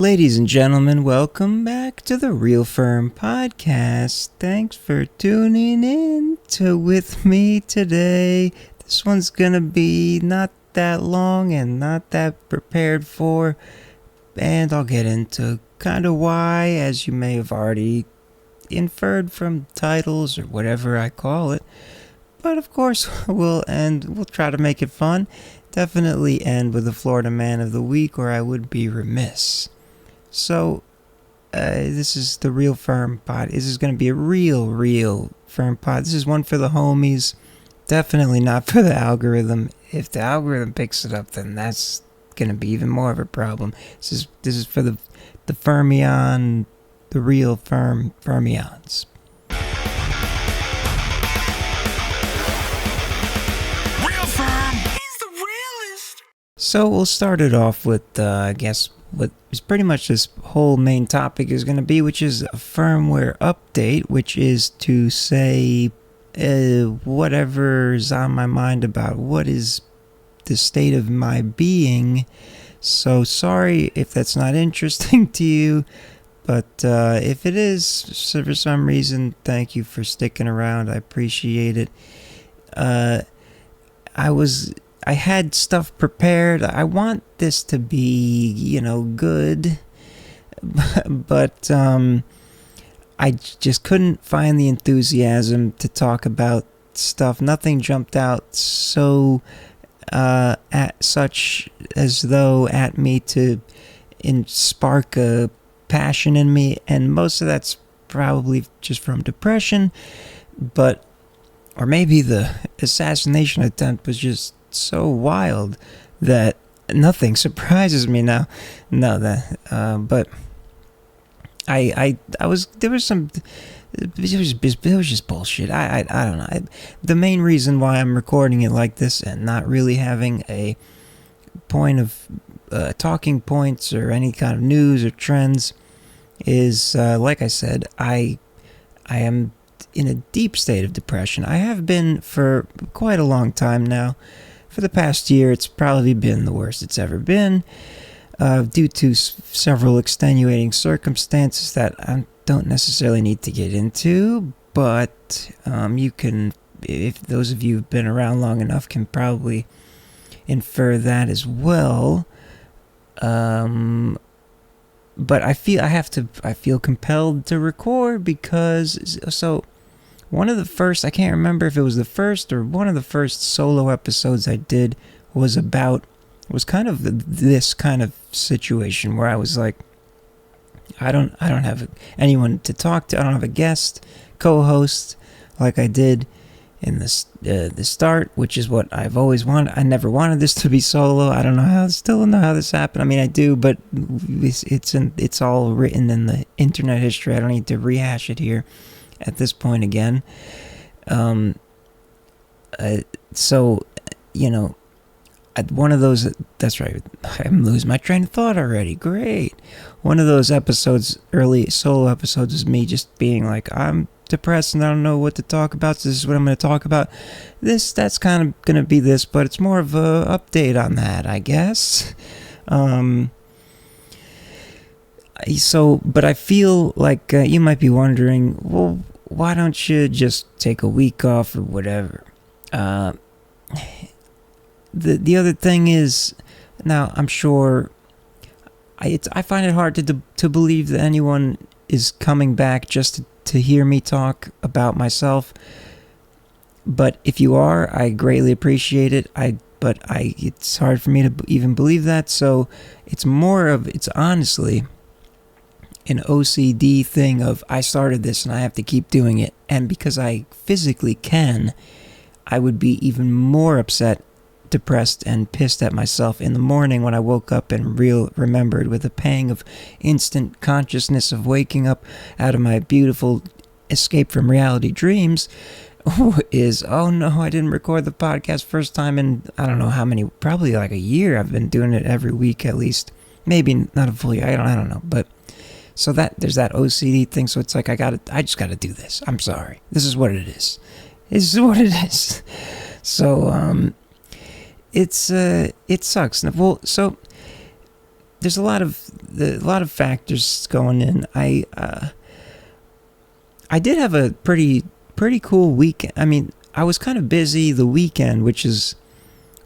Ladies and gentlemen, welcome back to the Real FERM podcast. Thanks for tuning in with me today. This one's gonna be not that long and not that prepared for, and I'll get into kind of why, as you may have already inferred from titles or whatever I call it. But of course, we'll try to make it fun. Definitely end with the Florida Man of the Week, or I would be remiss. So, this is the Real FERM pod. This is going to be a real FERM pod. This is one for the homies. Definitely not for the algorithm. If the algorithm picks it up, then that's going to be even more of a problem. This is for the Fermion, the real Fermions. Real FERM is the realest. So we'll start it off with, I guess, what is pretty much this whole main topic is going to be, which is a firmware update, which is to say whatever's on my mind about what is the state of my being. So sorry if that's not interesting to you, but if it is, for some reason, thank you for sticking around. I appreciate it. I had stuff prepared. I want this to be, good. But I just couldn't find the enthusiasm to talk about stuff. Nothing jumped out so such as though at me to spark a passion in me. And most of that's probably just from depression. Or maybe the assassination attempt was just so wild that nothing surprises me now. But I was, there was some, it was just bullshit. I don't know. The main reason why I'm recording it like this and not really having a point of talking points or any kind of news or trends is, like I said, I am in a deep state of depression. I have been for quite a long time now. For the past year, it's probably been the worst it's ever been, due to several extenuating circumstances that I don't necessarily need to get into, but you can, if those of you who've been around long enough, can probably infer that as well. But I feel compelled to record because, so one of the first, I can't remember if it was the first or one of the first solo episodes I did was kind of this kind of situation where I was like, I don't have anyone to talk to. I don't have a guest, co-host like I did in the start, which is what I've always wanted. I never wanted this to be solo. I still don't know how this happened. I mean, I do, but it's all written in the internet history. I don't need to rehash it here at this point again. So, one of those, that's right, I'm losing my train of thought already. Great. One of those episodes, early solo episodes, is me just being like, I'm depressed and I don't know what to talk about, so this is what I'm going to talk about. That's kind of going to be this, but it's more of a update on that, I guess. But I feel like you might be wondering, well, why don't you just take a week off or whatever? The other thing is, now I'm sure I find it hard to believe that anyone is coming back just to hear me talk about myself. But if you are, I greatly appreciate it. It's hard for me to even believe that. So it's honestly an OCD thing of, I started this and I have to keep doing it, and because I physically can, I would be even more upset, depressed, and pissed at myself in the morning when I woke up and remembered with a pang of instant consciousness of waking up out of my beautiful escape from reality dreams is, oh no, I didn't record the podcast first time in I don't know how many, probably like a year. I've been doing it every week at least, maybe not a full year, I don't know, but so there's that OCD thing. So it's like, I just gotta do this. I'm sorry. This is what it is. So, it sucks. Well, so there's a lot of factors going in. I did have a pretty cool weekend. I mean, I was kind of busy the weekend, which is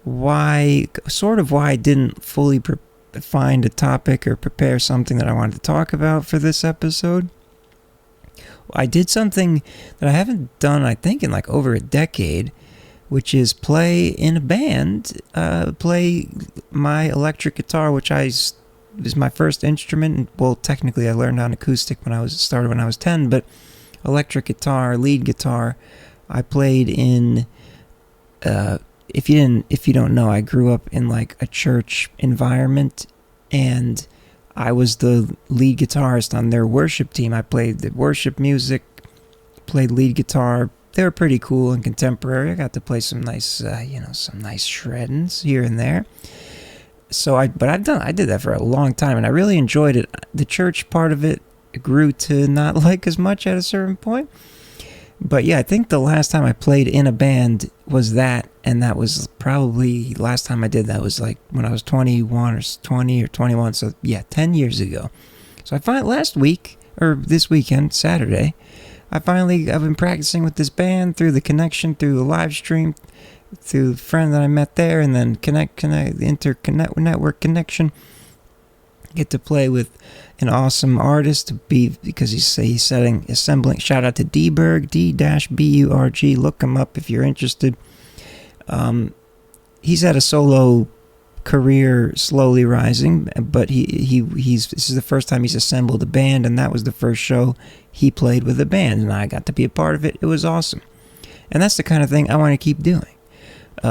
why I didn't fully find a topic or prepare something that I wanted to talk about for this episode. I did something that I haven't done, I think, in like over a decade, which is play in a band, play my electric guitar, which is my first instrument. Well, technically, I learned on acoustic when I was 10, but electric guitar, lead guitar, I played in. If you don't know, I grew up in like a church environment, and I was the lead guitarist on their worship team. I played the worship music, played lead guitar. They were pretty cool and contemporary. I got to play some nice, some nice shreddings here and there. So I did that for a long time, and I really enjoyed it. The church part of it grew to not like as much at a certain point. But yeah, I think the last time I played in a band was that, and that was probably last time I did that was like when I was 21 or 20 or 21. So yeah, 10 years ago. So I find this weekend, Saturday, I've been practicing with this band through the connection, through the live stream, through the friend that I met there, and then network connection. Get to play with an awesome artist because he's assembling. Shout out to D-Burg, D-B-U-R-G. Look him up if you're interested. He's had a solo career slowly rising, but this is the first time he's assembled a band, and that was the first show he played with a band, and I got to be a part of it. It was awesome, and that's the kind of thing I want to keep doing.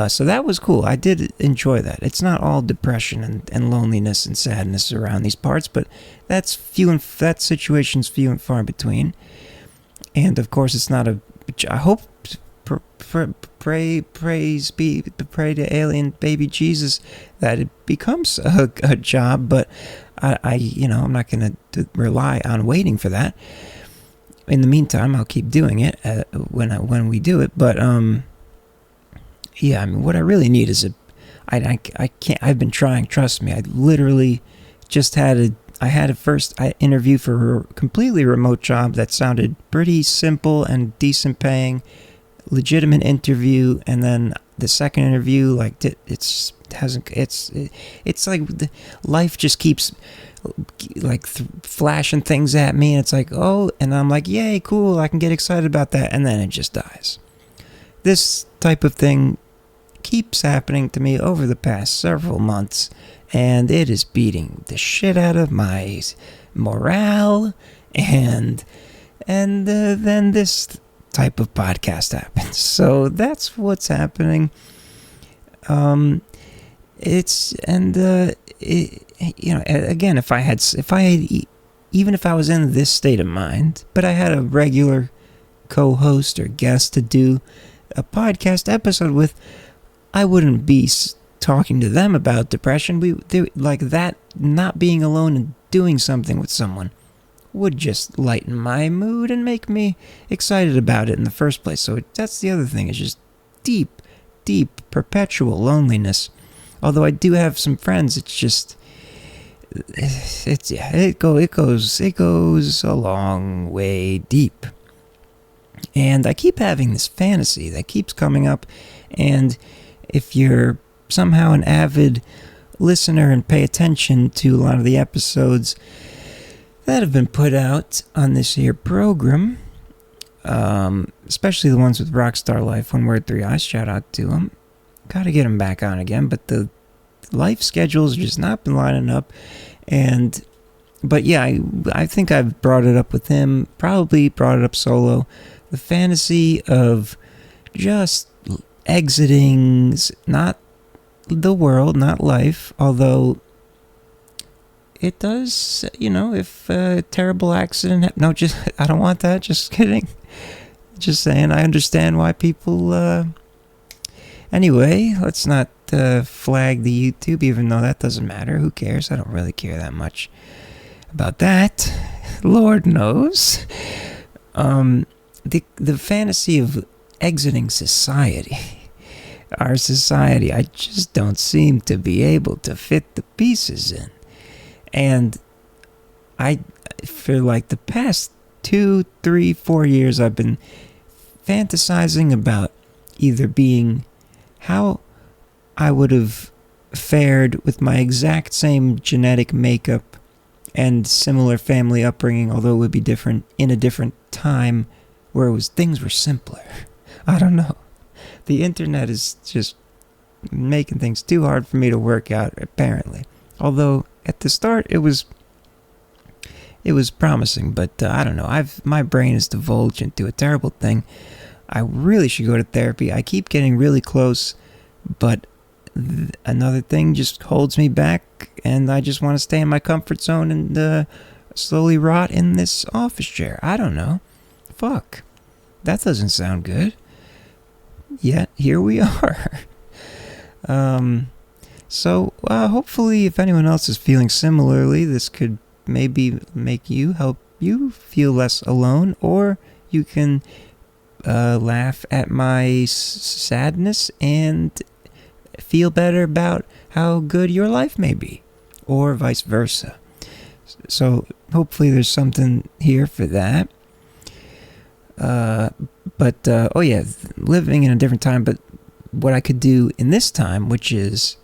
So that was cool. I did enjoy that. It's not all depression and loneliness and sadness around these parts, but that situation's few and far between. And of course, it's not I hope pray to alien baby Jesus that it becomes a job, but I'm not going to rely on waiting for that. In the meantime, I'll keep doing it when we do it, but yeah, I mean, what I really need is I can't. I've been trying. Trust me. I literally just had a first interview for a completely remote job that sounded pretty simple and decent paying, legitimate interview, and then the second interview, like it's like life just keeps like flashing things at me, and it's like, oh, and I'm like, yay, cool, I can get excited about that, and then it just dies. This type of thing keeps happening to me over the past several months, and it is beating the shit out of my morale, and then this type of podcast happens. So that's what's happening. Again, even if I was in this state of mind, but I had a regular co-host or guest to do a podcast episode with, I wouldn't be talking to them about depression. Like that, not being alone and doing something with someone would just lighten my mood and make me excited about it in the first place. So that's the other thing, is just deep, perpetual loneliness. Although I do have some friends, it goes a long way deep. And I keep having this fantasy that keeps coming up, and if you're somehow an avid listener and pay attention to a lot of the episodes that have been put out on this here program, especially the ones with Rockstar Life, One Word, Three Eyes, shout out to them. Gotta get them back on again, but the life schedules just not been lining up, but yeah, I think I've brought it up with him, probably brought it up solo. The fantasy of just exiting, not the world, not life, although it does, if a terrible accident, I don't want that, just kidding. Just saying, I understand why people, anyway, let's not flag the YouTube, even though that doesn't matter, who cares, I don't really care that much about that, Lord knows. The fantasy of exiting society, our society, I just don't seem to be able to fit the pieces in. And I, for like the past 2, 3, 4 years, I've been fantasizing about either being how I would have fared with my exact same genetic makeup and similar family upbringing, although it would be different in a different time where things were simpler. I don't know. The internet is just making things too hard for me to work out, apparently. Although at the start it was promising, but I don't know. My brain is divulged into a terrible thing. I really should go to therapy. I keep getting really close, but another thing just holds me back, and I just want to stay in my comfort zone and slowly rot in this office chair. I don't know. Fuck. That doesn't sound good. Yet, here we are. So, hopefully, if anyone else is feeling similarly, this could maybe help you feel less alone, or you can laugh at my sadness and feel better about how good your life may be, or vice versa. So hopefully there's something here for that. Living in a different time, but what I could do in this time, which is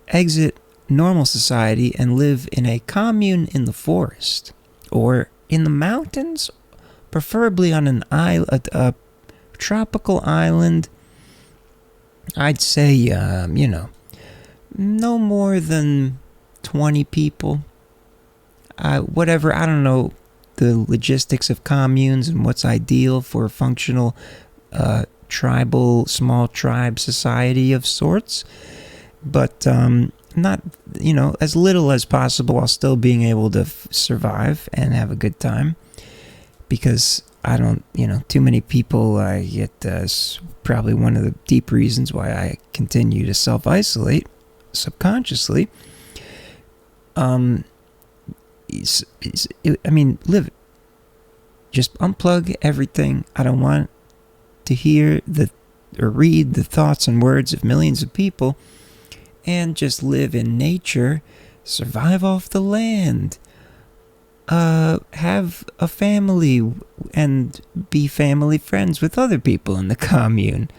exit normal society and live in a commune in the forest or in the mountains, preferably on an island, a tropical island. I'd say, no more than 20 people. Whatever, I don't know the logistics of communes and what's ideal for a functional tribal, small tribe society of sorts. But not, as little as possible while still being able to survive and have a good time. Because I don't, too many people, I get probably one of the deep reasons why I continue to self-isolate subconsciously. Live. Just unplug everything. I don't want to hear or read the thoughts and words of millions of people, and just live in nature, survive off the land. Have a family and be family friends with other people in the commune.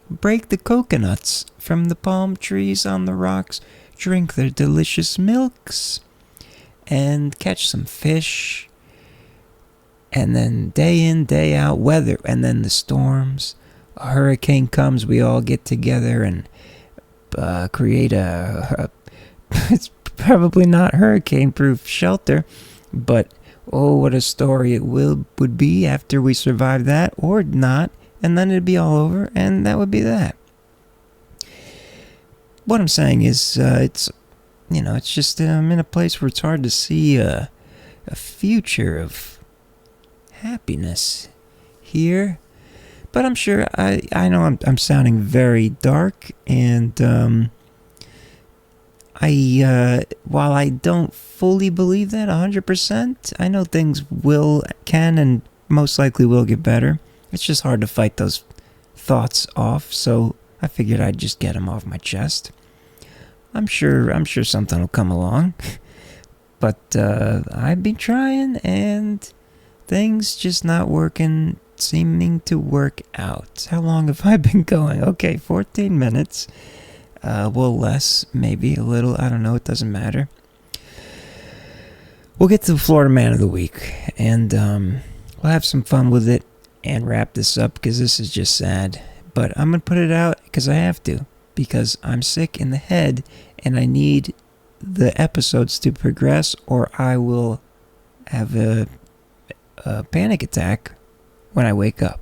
Break the coconuts from the palm trees on the rocks, drink their delicious milks, and catch some fish. And then day in, day out, weather, and then the storms. A hurricane comes, we all get together and create it's probably not hurricane-proof shelter. But, oh, what a story it would be after we survive that, or not, and then it'd be all over, and that would be that. What I'm saying is, it's just I'm in a place where it's hard to see a future of happiness here. But I'm sure, I know I'm sounding very dark, and while I don't fully believe that 100%, I know things can and most likely will get better. It's just hard to fight those thoughts off, so I figured I'd just get them off my chest. I'm sure something will come along, but I've been trying, and things just not seeming to work out. How long have I been going? Okay, 14 minutes. Less, maybe a little, I don't know, it doesn't matter. We'll get to the Florida Man of the Week, and we'll have some fun with it and wrap this up, because this is just sad. But I'm going to put it out because I have to, because I'm sick in the head, and I need the episodes to progress, or I will have a panic attack when I wake up.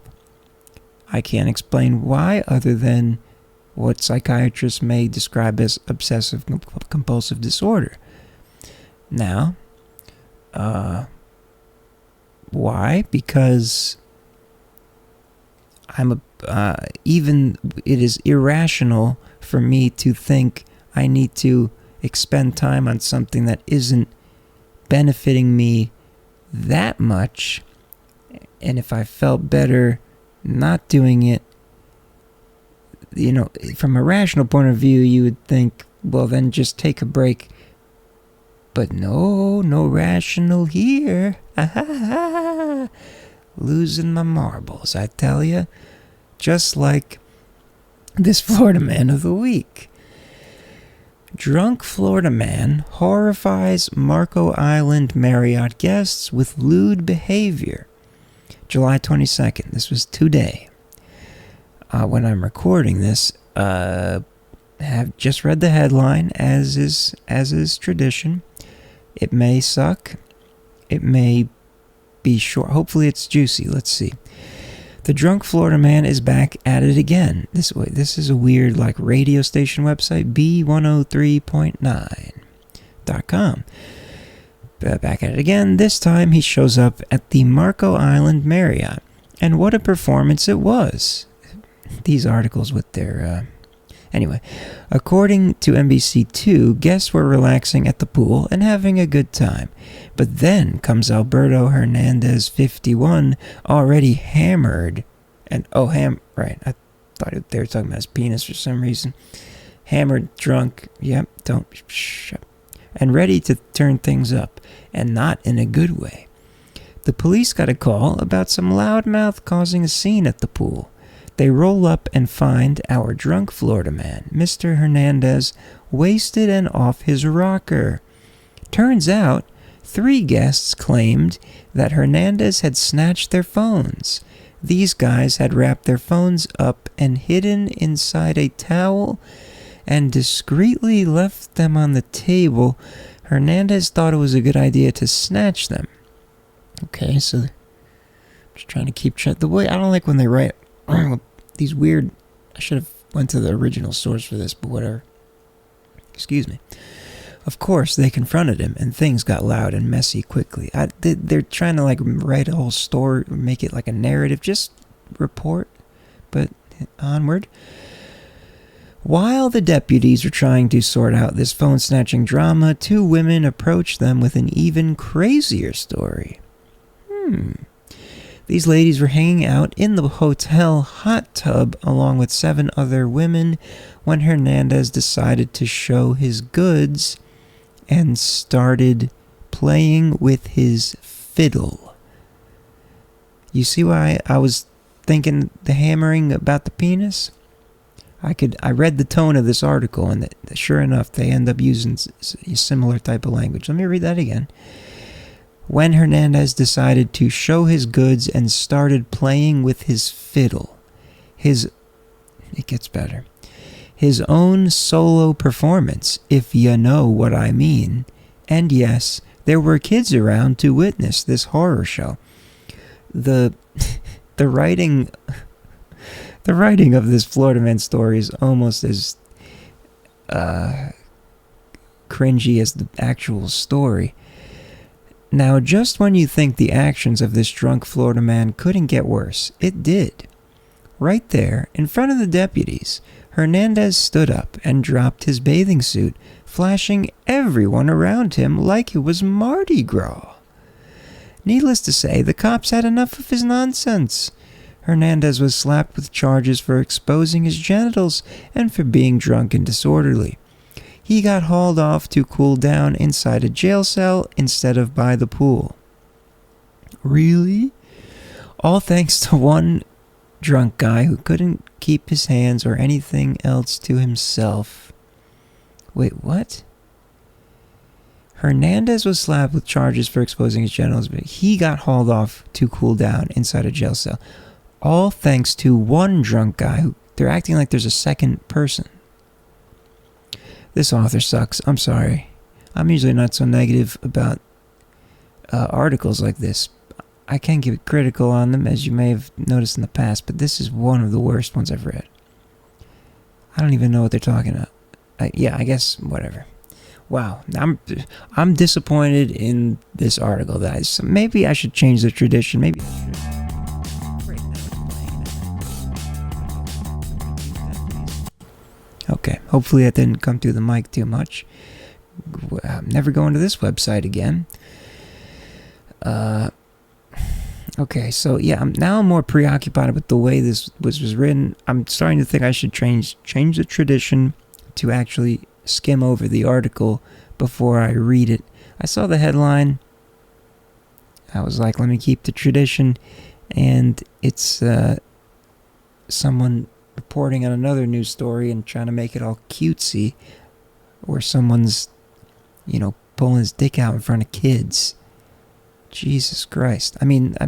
I can't explain why, other than what psychiatrists may describe as obsessive compulsive disorder. Now, why? Because even it is irrational for me to think I need to expend time on something that isn't benefiting me that much, and if I felt better not doing it, from a rational point of view, you would think, well, then just take a break But no rational here. Losing my marbles, I tell ya. Just like this Florida Man of the Week. Drunk Florida man horrifies Marco Island Marriott guests with lewd behavior. July 22nd. This was today. When I'm recording this, have just read the headline, as is tradition. It may suck. It may be short. Hopefully it's juicy. Let's see. The drunk Florida man is back at it again. This is a weird radio station website, B103.9.com. Back at it again. This time he shows up at the Marco Island Marriott. And what a performance it was. These articles with their... Anyway, according to NBC2, guests were relaxing at the pool and having a good time. But then comes Alberto Hernandez, 51, already hammered. And, right, I thought they were talking about his penis for some reason. Hammered, drunk, and ready to turn things up, and not in a good way. The police got a call about some loudmouth causing a scene at the pool. They roll up and find our drunk Florida man, Mr. Hernandez, wasted and off his rocker. Turns out, 3 guests claimed that Hernandez had snatched their phones. These guys had wrapped their phones up and hidden inside a towel and discreetly left them on the table. Hernandez thought it was a good idea to snatch them. Okay, so I'm just trying to keep track. The way I don't like when they write these weird... I should have went to the original source for this, but whatever. Excuse me. Of course, they confronted him, and things got loud and messy quickly. They're trying to write a whole story, make it like a narrative, just report, but onward. While the deputies were trying to sort out this phone-snatching drama, 2 women approached them with an even crazier story. These ladies were hanging out in the hotel hot tub along with 7 other women when Hernandez decided to show his goods and started playing with his fiddle. You see why I was thinking the hammering about the penis? I read the tone of this article, and sure enough, they end up using a similar type of language. Let me read that again. When Hernandez decided to show his goods and started playing with his fiddle. It gets better. His own solo performance, if you know what I mean. And yes, there were kids around to witness this horror show. The writing of this Florida Man story is almost as cringy as the actual story. Now, just when you think the actions of this drunk Florida man couldn't get worse, it did. Right there, in front of the deputies, Hernandez stood up and dropped his bathing suit, flashing everyone around him like it was Mardi Gras. Needless to say, the cops had enough of his nonsense. Hernandez was slapped with charges for exposing his genitals and for being drunk and disorderly. He got hauled off to cool down inside a jail cell instead of by the pool. Really? All thanks to one drunk guy who couldn't keep his hands or anything else to himself. Wait, what? Hernandez was slapped with charges for exposing his genitals, but he got hauled off to cool down inside a jail cell. All thanks to one drunk guy who... They're acting like there's a second person. This author sucks. I'm sorry. I'm usually not so negative about articles like this. I can get critical on them, as you may have noticed in the past, but this is one of the worst ones I've read. I don't even know what they're talking about. I guess, whatever. Wow. I'm disappointed in this article, guys. So maybe I should change the tradition. Maybe I should... Okay, hopefully that didn't come through the mic too much. I'm never going to this website again. Okay, so yeah, I'm more preoccupied with the way this was written. I'm starting to think I should change the tradition to actually skim over the article before I read it I saw the headline. I was like, let me keep the tradition. And it's someone reporting on another news story and trying to make it all cutesy, where someone's, pulling his dick out in front of kids. Jesus Christ. I mean, I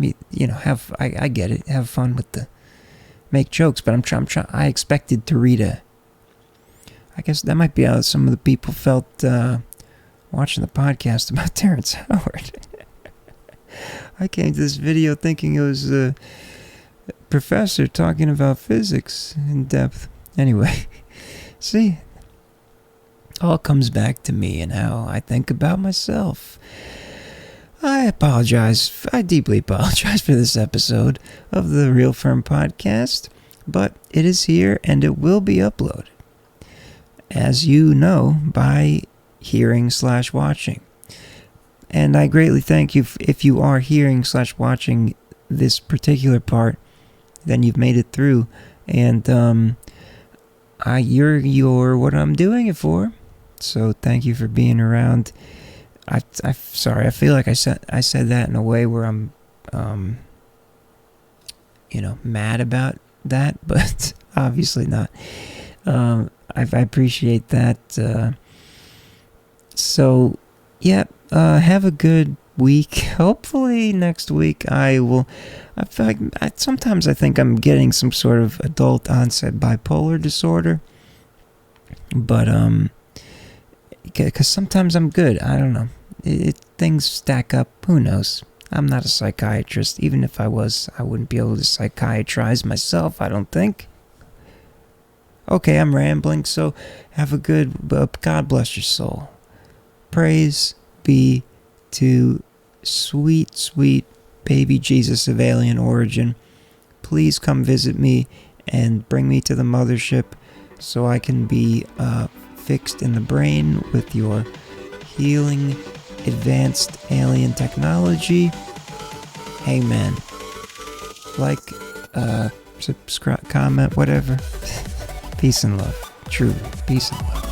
get it. Have fun with make jokes, but I expected to read I guess that might be how some of the people felt watching the podcast about Terrence Howard. I came to this video thinking it was a professor talking about physics in depth. Anyway, see, all comes back to me and how I think about myself. I apologize. I deeply apologize for this episode of the Real Firm Podcast, but it is here and it will be uploaded, as you know, by hearing/watching. And I greatly thank you if you are hearing/watching this particular part, then you've made it through. And you're what I'm doing it for. So thank you for being around. Sorry, I feel like I said that in a way where I'm mad about that, but obviously not. I appreciate that. So yeah, have a good week. Hopefully next week I feel like sometimes I think I'm getting some sort of adult onset bipolar disorder, but because sometimes I'm good. I don't know. Things stack up. Who knows? I'm not a psychiatrist. Even if I was, I wouldn't be able to psychiatrize myself, I don't think. Okay, I'm rambling, so have a good... God bless your soul. Praise be to sweet, sweet baby Jesus of alien origin. Please come visit me and bring me to the mothership so I can be fixed in the brain with your healing advanced alien technology. Amen. Like, subscribe, comment, whatever. Peace and love. Truly, peace and love.